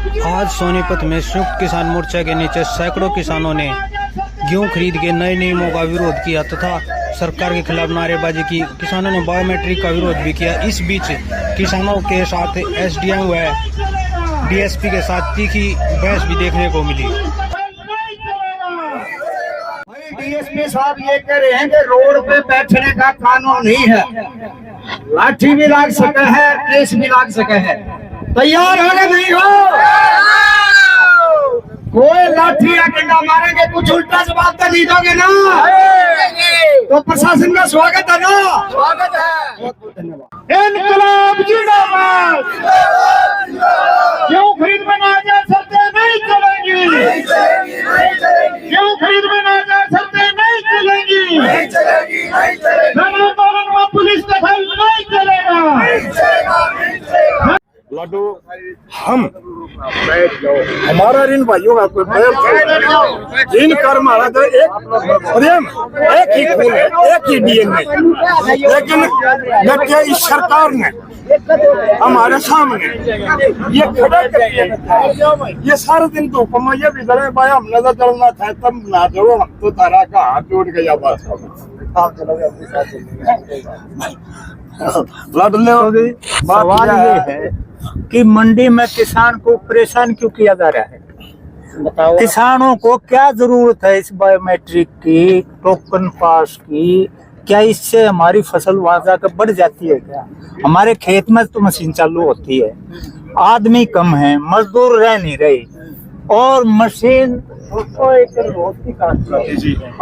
आज सोनीपत में संयुक्त किसान मोर्चा के नीचे सैकड़ों किसानों ने गेहूं खरीद के नए नियमों का विरोध किया तथा सरकार के खिलाफ नारेबाजी की। किसानों ने बायोमेट्रिक का विरोध भी किया। इस बीच किसानों के साथ एसडीएम व डीएसपी के साथ तीखी बहस भी देखने को मिली। डीएसपी साहब ये कह रहे हैं कि रोड पे बैठने का कानून नहीं है, लाठी भी लाग सके है, केस भी लाग सके है। तैयार हो नहीं हो? कोई लाठी या डंडा मारेंगे, कुछ उल्टा जवाब तो नहीं दोगे ना? तो प्रशासन का स्वागत है ना? स्वागत है। बहुत बहुत धन्यवाद। इनकलाब जिंदाबाद। क्यों खरीद में ना जा सकते नहीं चलेंगी, क्यों खरीद में ना जा सकते नहीं चलेंगी, आंदोलन में पुलिस दखल नहीं चलेगा। लाडू हम हमारा इन भाइयों का कोई इन कर्म तो एक प्रेम, एक ही खून है, एक ही डीएनए। लेकिन जबकि इस सरकार ने हमारे सामने ये खड़ा कर ये सारे दिन धूप में ये भी गले भाई हम नजर चलना था तब ना जोड़ो, हम तो तारा का हाथ जोड़ गया बस। सवाल ये है कि मंडी में किसान को परेशान क्यों किया जा रहा है? बताओ। किसानों को क्या जरूरत है इस बायोमेट्रिक की, टोकन पास की? क्या इससे हमारी फसल वहां जाकर बढ़ जाती है? क्या हमारे खेत में तो मशीन चालू होती है, आदमी कम है, मजदूर रह नहीं रहे और मशीन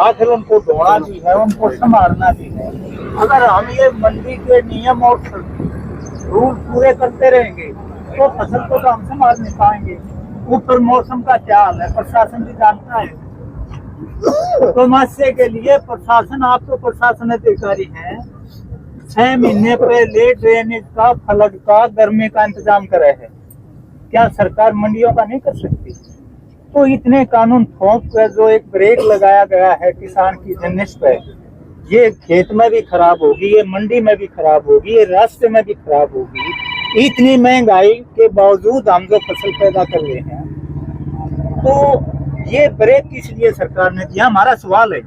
आखिर उनको ढोना भी है, उनको संभालना भी है। अगर हम ये मंडी के नियम और रूल पूरे करते रहेंगे तो फसल को तो हम संभाल नहीं पाएंगे। ऊपर मौसम का क्या हाल है प्रशासन भी जानता है। तो मत्स्य के लिए प्रशासन, आप तो प्रशासन अधिकारी हैं, 6 महीने पहले ड्रेनेज का, फ्लड का, गर्मी का इंतजाम करे है। क्या सरकार मंडियों का नहीं कर सकती? तो इतने कानून थोप कर जो एक ब्रेक लगाया गया है किसान की जिनिस पे, ये खेत में भी खराब होगी, ये मंडी में भी खराब होगी, ये रास्ते में भी खराब होगी। इतनी महंगाई के बावजूद हम जो फसल पैदा कर रहे हैं, तो ये ब्रेक किस लिए सरकार ने दिया? हमारा सवाल है।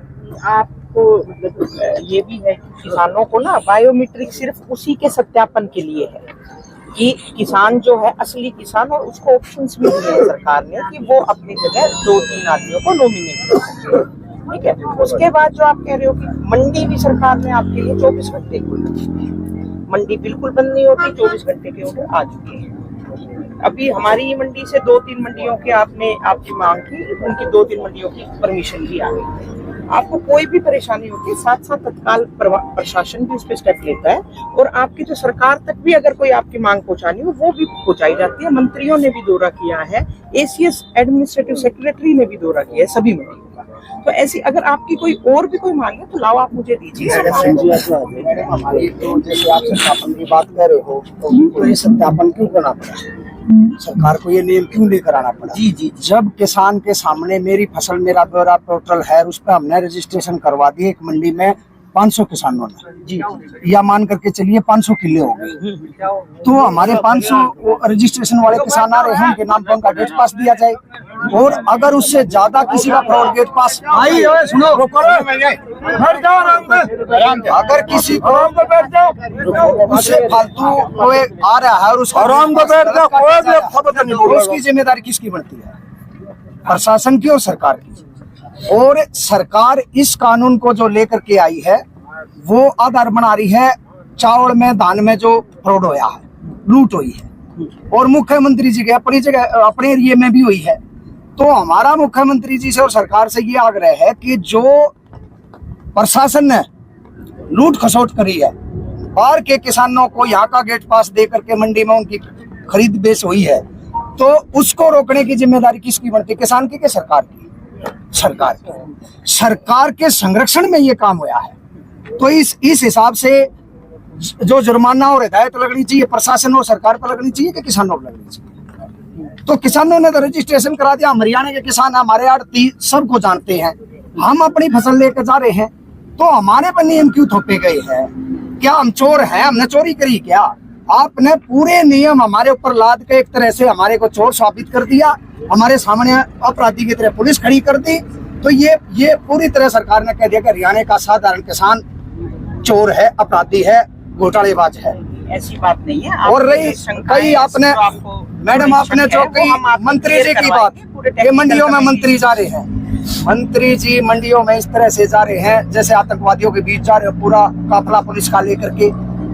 आपको मतलब ये भी है कि किसानों को ना बायोमेट्रिक सिर्फ उसी के सत्यापन के लिए है कि किसान जो है असली किसान, और उसको ऑप्शंस भी दिए हैं सरकार ने कि वो अपनी जगह 2-3 आदमियों को नॉमिनेट कर सकते हैं। ठीक है। उसके बाद जो आप कह रहे हो कि मंडी भी सरकार ने आपके लिए 24 घंटे खोली, मंडी बिल्कुल बंद नहीं होती, 24 घंटे के ऑर्डर आ चुके हैं। अभी हमारी मंडी से 2-3 मंडियों के आपकी मांग की, उनकी 2-3 मंडियों की परमिशन भी आ गई। आपको कोई भी परेशानी होती है, साथ साथ तत्काल प्रशासन भी उस पर स्टेप लेता है और आपकी जो सरकार तक भी अगर कोई आपकी मांग पहुंचानी हो वो भी पहुंचाई जाती है। मंत्रियों ने भी दौरा किया है, एसीएस एडमिनिस्ट्रेटिव सेक्रेटरी ने भी दौरा किया है सभी मंडियों का। तो ऐसी अगर आपकी कोई और भी कोई मांग है तो लाओ, आप मुझे दीजिए। हमारी तो जैसे आप सत्यापन की बात कर रहे हो, तो ये सत्यापन क्यों करना पड़ा? सरकार को ये नियम क्यों लेकर आना पड़ा? जी, जब किसान के सामने मेरी फसल मेरा ब्यौरा पोर्टल है, उस पर हमने रजिस्ट्रेशन करवा दिए। एक मंडी में 500 किसानों ने, जी, या मान करके चलिए 500 किले हो गए, तो हमारे 500 रजिस्ट्रेशन वाले किसान आ रहे हैं, उनके नाम पर उनका गेट पास दिया जाए। और अगर उससे ज्यादा किसी का फ्रॉड गेट पास, सुनो, अगर किसी को उससे फालतू कोई आ रहा है और उसकी जिम्मेदारी किसकी बनती है? प्रशासन की और सरकार की। और सरकार इस कानून को जो लेकर के आई है वो आधार बना रही है चावल में, धान में जो फ्रॉड होया है, लूट हुई है, और मुख्यमंत्री जी के अपनी जगह अपने एरिया में भी हुई है। तो हमारा मुख्यमंत्री जी से और सरकार से ये आग्रह है कि जो प्रशासन ने लूट खसोट करी है, बाहर के किसानों को यहाँ का गेट पास दे करके मंडी में उनकी खरीद बेच हुई है, तो उसको रोकने की जिम्मेदारी किसकी बनती है? किसान की कि सरकार की? सरकार की। सरकार के संरक्षण में ये काम हुआ है, तो इस हिसाब से जो जुर्माना और हिदायत लगनी चाहिए प्रशासन और सरकार पर लगनी चाहिए कि किसानों पर लगनी चाहिए? तो किसानों ने तो रजिस्ट्रेशन करा दिया। हम हरियाणा के किसान, हमारे आड़ती सबको जानते हैं, हम अपनी फसल लेकर जा रहे हैं, तो हमारे पर नियम क्यों थोपे गए हैं? क्या हम चोर हैं? हमने चोरी करी क्या? आपने पूरे नियम हमारे ऊपर लाद के एक तरह से हमारे को चोर साबित कर दिया, हमारे सामने अपराधी की तरह पुलिस खड़ी कर दी। तो ये पूरी तरह सरकार ने कह दिया कि हरियाणा का साधारण किसान चोर है, अपराधी है, घोटालेबाज है। ऐसी बात नहीं है। और रही कई आपने मैडम आपने जो कही मंत्री जी की बात, ये मंडियों में मंत्री जा रहे हैं, मंत्री जी मंडियों में इस तरह से जा रहे हैं जैसे आतंकवादियों के बीच जा रहे हैं, पूरा काफिला पुलिस का लेकर के।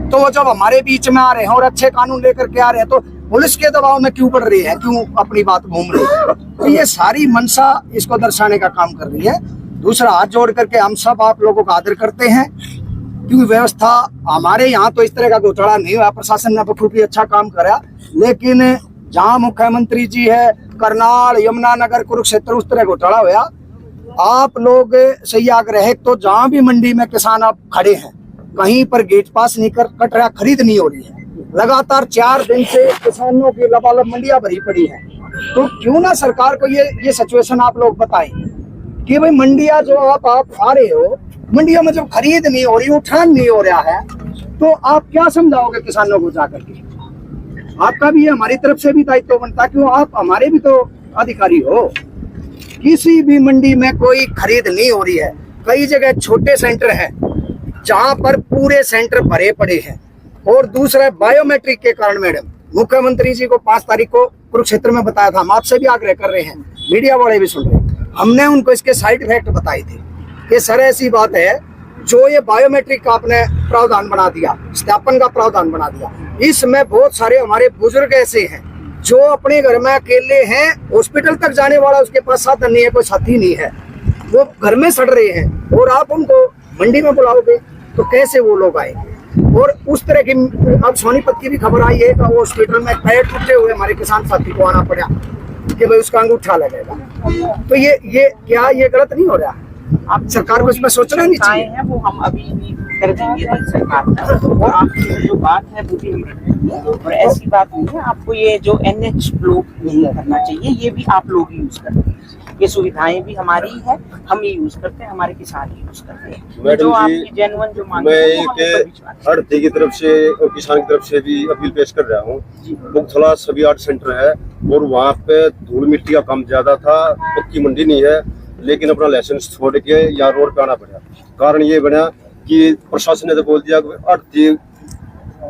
तो वो जब हमारे बीच में आ रहे हैं और अच्छे कानून लेकर के आ रहे हैं तो पुलिस के दबाव में क्यों पड़ रही है, क्यों अपनी बात घूम रही है? तो ये सारी मंशा इसको दर्शाने का काम कर रही है। दूसरा, हाथ जोड़ करके हम सब आप लोगों का आदर करते हैं, क्योंकि व्यवस्था हमारे यहाँ तो इस तरह का घोटाला नहीं हुआ, प्रशासन ने बखूबी अच्छा काम करा। लेकिन जहाँ मुख्यमंत्री जी है, करनाल, यमुनानगर, कुरुक्षेत्र, उस तरह घोटाला हुआ। आप लोग सही आग्रह है, तो जहाँ भी मंडी में किसान आप खड़े हैं, कहीं पर गेट पास नहीं कट रहा, खरीद नहीं हो रही है, लगातार 4 दिन से किसानों की लबालब मंडियां भरी पड़ी हैं। तो क्यों ना सरकार को ये सिचुएशन आप लोग बताएं कि भाई मंडियां जो आप आ रहे हो, मंडियों में जब खरीद नहीं हो रही, उठान नहीं हो रहा है, तो आप क्या समझाओगे किसानों को जाकर के? आपका भी हमारी तरफ से भी दायित्व बनता है, क्यों आप हमारे भी तो अधिकारी हो। किसी भी मंडी में कोई खरीद नहीं हो रही है। कई जगह छोटे सेंटर हैं जहां पर पूरे सेंटर भरे पड़े हैं। और दूसरा, बायोमेट्रिक के कारण मैडम, मुख्यमंत्री जी को 5 तारीख को कुरुक्षेत्र में बताया था, हम आपसे भी आग्रह कर रहे हैं, मीडिया वाले भी सुन रहे हैं, हमने उनको इसके साइड इफेक्ट बताए थे कि सर ऐसी बात है, जो ये बायोमेट्रिक का आपने प्रावधान बना दिया, सत्यापन का प्रावधान बना दिया, इसमें बहुत सारे हमारे बुजुर्ग ऐसे हैं जो अपने घर में अकेले हैं, हॉस्पिटल तक जाने वाला उसके पास साधन नहीं है, कोई साथी नहीं है, वो घर में सड़ रहे हैं, और आप उनको मंडी में बुलाओगे तो कैसे वो लोग आए? और उस तरह की अब सोनीपत की भी खबर आई है कि वो हॉस्पिटल में पैर टूटे हुए हमारे किसान साथी को आना पड़ा कि भाई उसका अंगूठा लगेगा। तो ये क्या ये गलत नहीं हो रहा? आप सरकार को इसमें सोचना नहीं चाहिए है, वो हम अभी भी कर देंगे सरकार का। और आपकी जो बात है वो भी, और ऐसी बात नहीं है, आपको ये जो NH ब्लॉक नहीं करना चाहिए, ये भी आप लोग यूज करते हैं, ये सुविधाएं भी हमारी है, हम ये यूज करते हैं, हमारे किसान यूज करते हैं। जो आपकी जेन्युइन जो मांग है, आड़ती की तरफ से और किसान की तरफ से भी अपील पेश कर रहा हूँ। मुगथला सभी 8 सेंटर है और वहाँ पे धूल मिट्टी का काम ज्यादा था, पक्की मंडी नहीं है, लेकिन अपना लाइसेंस छोड़ के यहाँ रोड पे आना पड़ा। कारण ये बना कि प्रशासन ने तो बोल दिया कि आड़ती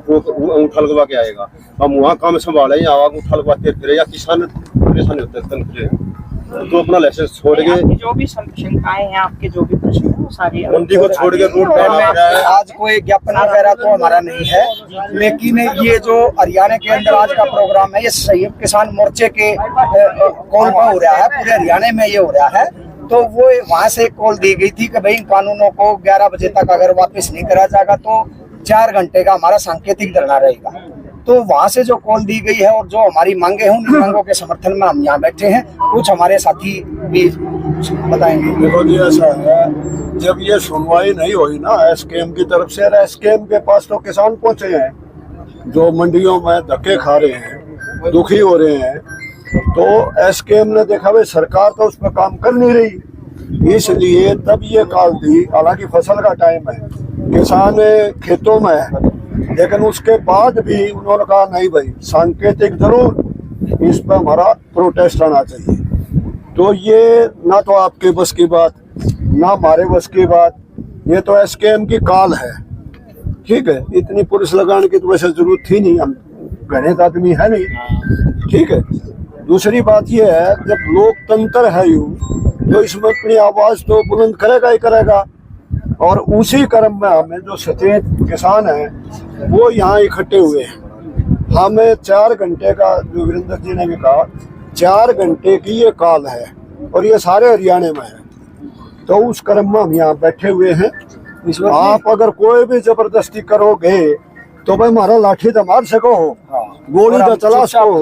वो अंगूठा लगवा के आएगा, हम वहाँ काम संभाले, यहाँ अंगूठा लगवाते फिरे, या किसान परेशान होते हैं, तो अपना लाइसेंस छोड़ के जो भी शंकाएं हैं, आपके जो भी प्रश्न हैं, वो सारी मंडी को छोड़ के रोड पे आना पड़ा है। आज कोई ज्ञापन वगैरह तो हमारा नहीं है, लेकिन ये जो हरियाणा के अंदर आज का प्रोग्राम है, ये संयुक्त किसान मोर्चे के कॉल पर हो रहा है, पूरे हरियाणा में ये हो रहा है। तो वो वहाँ से कॉल दी गई थी कि भाई कानूनों को 11 बजे तक अगर वापस नहीं करा जाएगा तो 4 घंटे का हमारा सांकेतिक धरना रहेगा। तो वहाँ से जो कॉल दी गई है और जो हमारी मांगे हैं, उन मांगों के समर्थन में हम यहाँ बैठे हैं। कुछ हमारे साथी भी बताएंगे। देखो जी, ऐसा है, जब ये सुनवाई नहीं हुई ना SKM की तरफ से, SKM के पास तो किसान पहुंचे हैं जो मंडियों में धक्के खा रहे हैं, दुखी हो रहे हैं। तो SKM ने देखा भाई सरकार तो उस पर काम कर नहीं रही, इसलिए तब ये कॉल दी। हालांकि फसल का टाइम है, किसान खेतों में है, लेकिन उसके बाद भी उन्होंने कहा नहीं भाई, सांकेतिक जरूर इस पर हमारा प्रोटेस्ट आना चाहिए। तो ये ना तो आपके बस की बात, ना हमारे बस की बात, ये तो SKM की कॉल है। ठीक है, इतनी पुलिस लगाने की तो वैसे जरूरत थी नहीं, हम गणित आदमी है नहीं। ठीक है, दूसरी बात ये है, जब लोकतंत्र है यूं, तो इसमें अपनी आवाज तो बुलंद करेगा ही करेगा। और उसी क्रम में हमें जो सचेत किसान हैं वो यहाँ इकट्ठे हुए हैं। हमें 4 घंटे का, जो वीरेंद्र जी ने भी कहा, 4 घंटे की ये कॉल है और ये सारे हरियाणा में है। तो उस क्रम में हम यहाँ बैठे हुए हैं। इसमें आप अगर कोई भी जबरदस्ती करोगे तो भाई हमारा लाठी तो मार सको हो, गोली तो चला सको,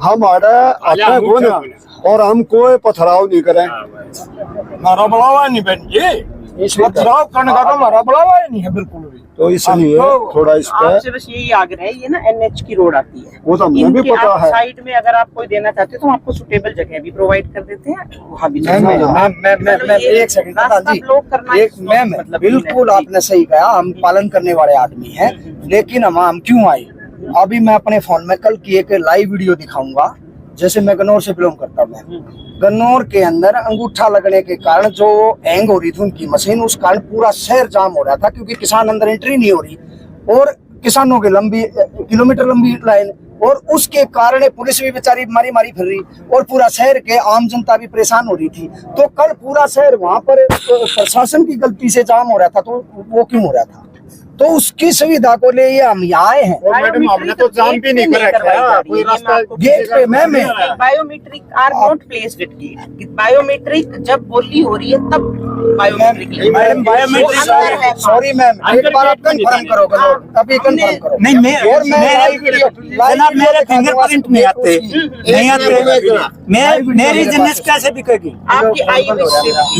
हमारा और हम कोई पथराव नहीं करें। हमारा बुलावा नहीं बहन जी, पथराव करने का तो हमारा बुलावा ही नहीं है बिल्कुल भी। तो इसलिए थोड़ा इस पर आपसे बस यही आग्रह है, ये ना NH की रोड आती है, वो तो हमें भी पता है। साइड में अगर आप कोई देना चाहते हो तो हम आपको सुटेबल जगह भी प्रोवाइड कर देते हैं, वहाँ भी। मैं एक सेकंड मैम, बिल्कुल आपने सही कहा, हम पालन करने वाले आदमी हैं, लेकिन हम क्यों आए? अभी मैं अपने फोन में कल की एक लाइव वीडियो दिखाऊंगा। जैसे मैं गन्नौर से बिलोंग करता हूँ, गन्नौर के अंदर अंगूठा लगने के कारण जो हैंग हो रही थी उनकी मशीन, उस कारण पूरा शहर जाम हो रहा था, क्योंकि किसान अंदर एंट्री नहीं हो रही और किसानों की लंबी किलोमीटर लंबी लाइन, और उसके कारण पुलिस भी बेचारी मारी मारी फिर रही और पूरा शहर के आम जनता भी परेशान हो रही थी। तो कल पूरा शहर वहां पर प्रशासन की गलती से जाम हो रहा था, तो वो क्यों हो रहा था? तो उसकी सुविधा को ले ये हम यहाँ आए हैं। मैडम हमने तो जाम भी नहीं कराया, कोई रास्ता गेट पे ma'am biometric are not placed at gate. Biometric जब बोली हो रही है तब biometric madam biometric, sorry ma'am, एक बार आप कंफर्म करो, अभी कंफर्म करो। नहीं जनाब मेरे फिंगरप्रिंट नहीं आते, नहीं आते, मेरी जिनिस कैसे बिकेगी? आपकी आई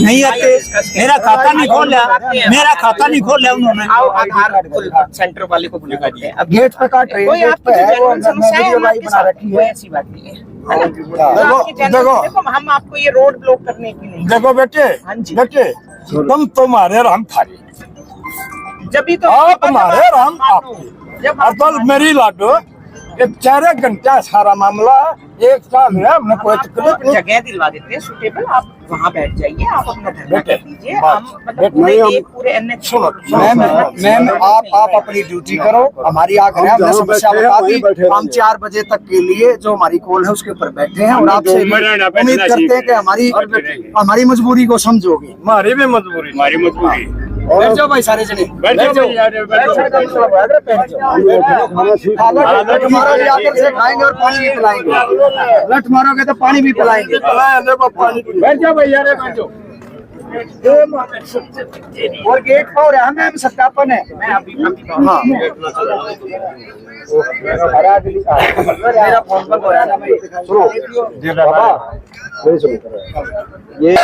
नहीं आते, मेरा खाता नहीं खोला, मेरा खाता नहीं खोला उन्होंने। आधार सेंटर वाले को बुलाते हैं। अब गेट पे काट रहे कोई हैं, आपकी समस्या है आपके साथ, कोई ऐसी बात नहीं है। देखो हम आपको ये रोड ब्लॉक करने की नहीं। देखो बेटे, हाँ जी। बेटे तुम तुम्हारे और हम थारे, जब भी तो आप हमारे और हम आपके। जब असल मेरी लाडो ये 4 घंटा सारा मामला एक साल है, हमने कोई तकलीफ नहीं। जगह दिलवा देते हैं सुटेबल, आप वहाँ बैठ जाइए, आप अपना धरना बेटे, कर दीजिए। हम मतलब पूरे NH मैम आप अपनी ड्यूटी करो, हमारी आगे हमने समस्या बता दी। हम 4 बजे तक के लिए जो हमारी कॉल है उसके ऊपर बैठे हैं और आपसे उम्मीद करते हैं कि हमारी मजबूरी को समझोगे। हमारी भी मजबूरी, हमारी मजबूरी। बैठ जाओ भाई सारे जने, बैठ जाओ। लठ मारोगे आकर से खाएंगे और पानी भी पिलाएंगे, लठ मारोगे तो पानी भी पिलाएंगे। बैठ जाओ भैया, बैठ जाओ। और गेट पर हो रहा है मैम, सत्यापन है। हाँ मेरा फोन बंद हो रहा है ना भाई, ये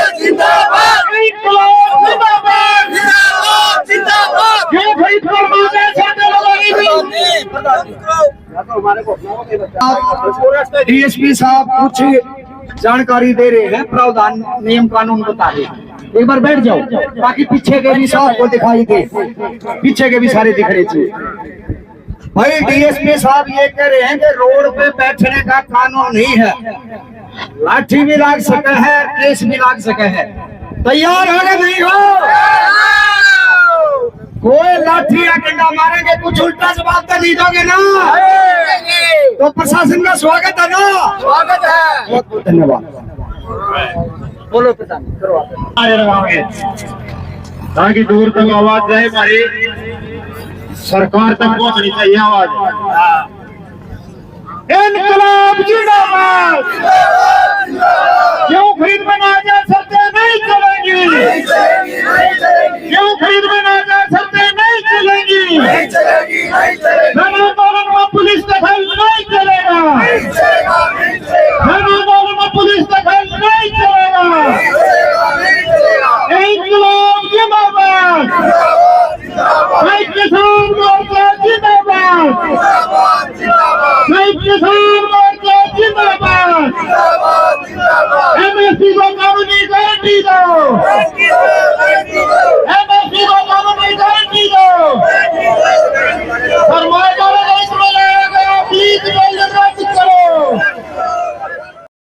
डीएसपी साहब कुछ जानकारी दे रहे हैं, प्रावधान नियम कानून बता रहे हैं। एक बार बैठ जाओ ताकि पीछे के भी साहब को दिखाई दे, पीछे के भी सारे दिख रहे थे। भाई डीएसपी साहब ये कह रहे हैं कि रोड पे बैठने का कानून नहीं है, लाठी भी लाग सके है, केस भी लाग सके है। तैयार हो गए नहीं हो? कोई लाठी या डंडा मारेंगे, कुछ उल्टा जवाब तो नहीं दोगे ना? तो प्रशासन का स्वागत है ना? स्वागत है, बहुत बहुत धन्यवाद। बोलो प्रधान, करो ताकि दूर तक आवाज जाए, हमारी सरकार तक पहुंचनी चाहिए आवाज। इनकलाब जिंदाबाद।